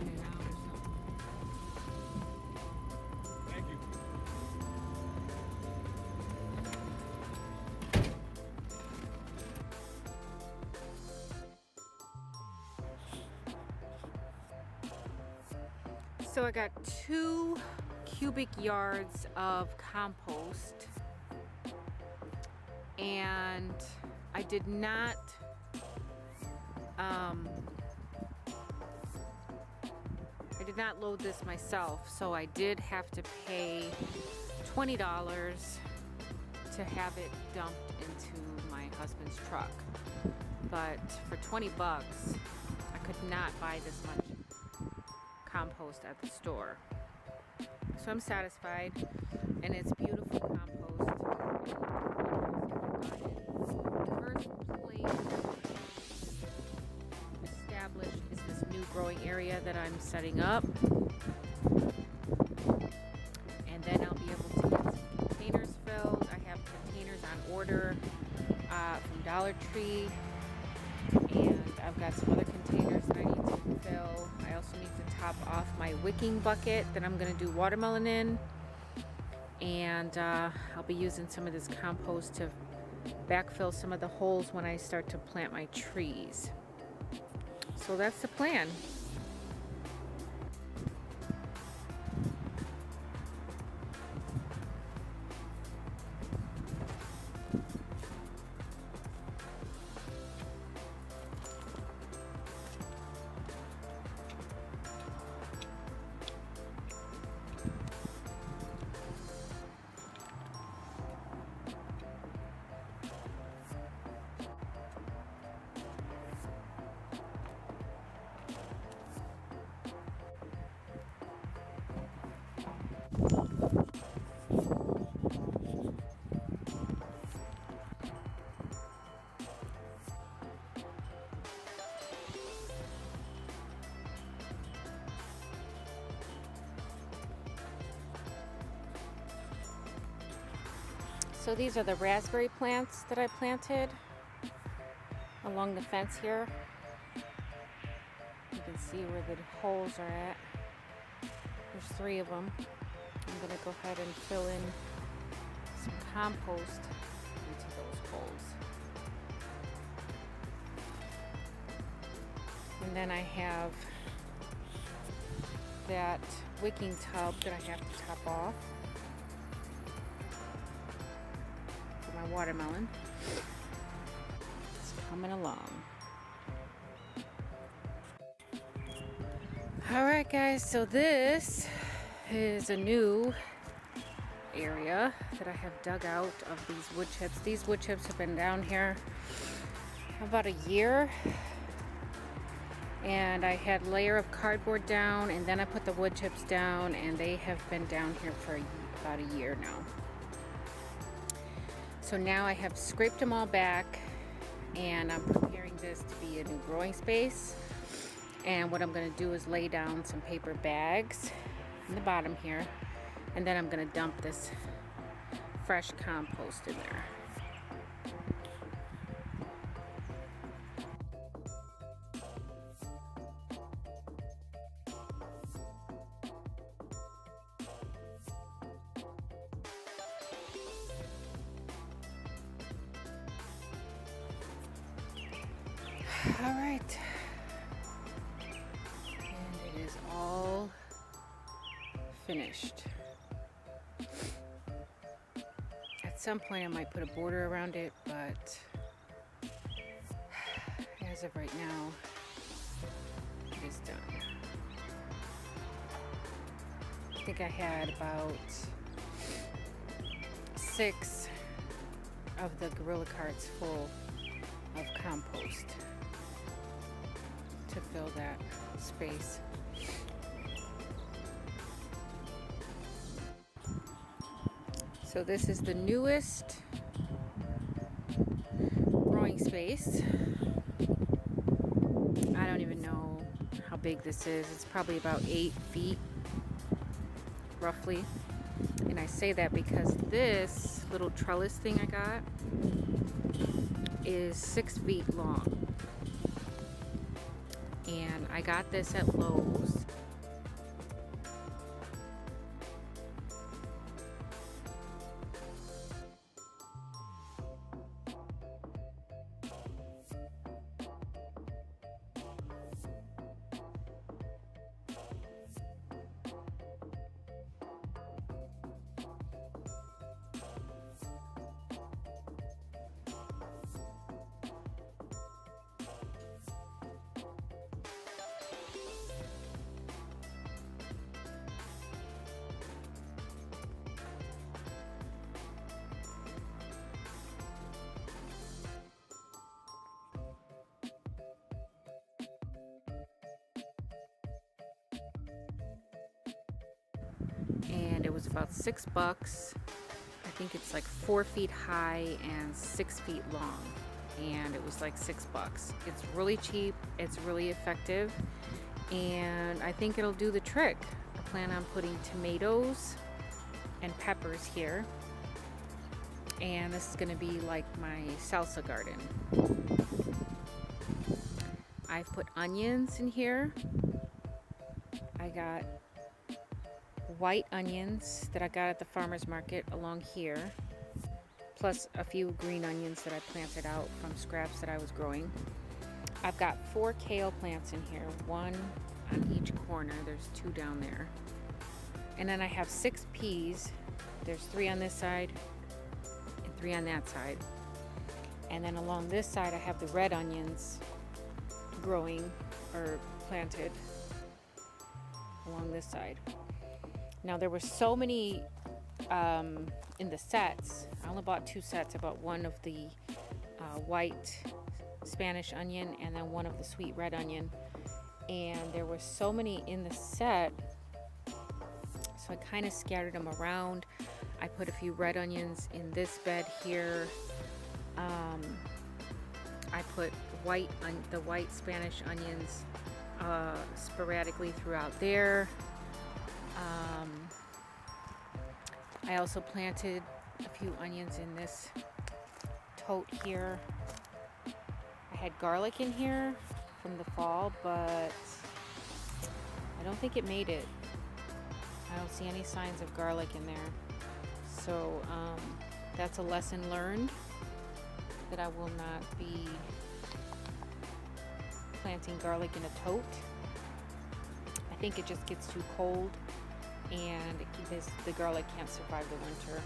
in and out or something. Thank you. So I got 2 cubic yards of compost, and I did not load this myself, so I did have to pay $20 to have it dumped into my husband's truck. But for 20 bucks, I could not buy this much compost at the store. So I'm satisfied, and it's beautiful compost. The first place established is this new growing area that I'm setting up, and then I'll be able to get some containers filled. I have containers on order from Dollar Tree, and I've got some other containers that I need to fill. I also need to top off my wicking bucket that I'm going to do watermelon in, and I'll be using some of this compost to backfill some of the holes when I start to plant my trees. So that's the plan. So these are the raspberry plants that I planted along the fence here. You can see where the holes are at. There's 3 of them. I'm going to go ahead and fill in some compost into those holes. And then I have that wicking tub that I have to top off for my watermelon. It's coming along. Alright guys, so this is a new area that I have dug out of these wood chips. These wood chips have been down here about a year, and I had a layer of cardboard down, and then I put the wood chips down, and they have been down here for about a year now. So now I have scraped them all back, and I'm preparing this to be a new growing space. And what I'm going to do is lay down some paper bags in the bottom here, and then I'm going to dump this fresh compost in there. All right. Is all finished. At some point I might put a border around it, but as of right now, it is done. I think I had about 6 of the Gorilla carts full of compost to fill that space. So this is the newest growing space. I don't even know how big this is. It's probably about 8 feet, roughly. And I say that because this little trellis thing I got is 6 feet long. and I got this at Lowe's. And it was about $6. I think it's like 4 feet high and 6 feet long, and it was like $6. It's really cheap, it's really effective, and I think it'll do the trick. I plan on putting tomatoes and peppers here, and this is going to be like my salsa garden. I've put onions in here. I got white onions that I got at the farmer's market along here, plus a few green onions that I planted out from scraps that I was growing. I've got 4 kale plants in here, 1 on each corner. There's 2 down there. And then I have 6 peas. There's 3 on this side and 3 on that side. And then along this side I have the red onions growing or planted along this side. Now there were so many in the sets. I only bought 2 sets. I bought one of the white Spanish onion and then one of the sweet red onion. And there were so many in the set, so I kind of scattered them around. I put a few red onions in this bed here. I put the white Spanish onions sporadically throughout there. I also planted a few onions in this tote here. I had garlic in here from the fall, but I don't think it made it. I don't see any signs of garlic in there. So that's a lesson learned, that I will not be planting garlic in a tote. I think it just gets too cold, and the garlic can't survive the winter.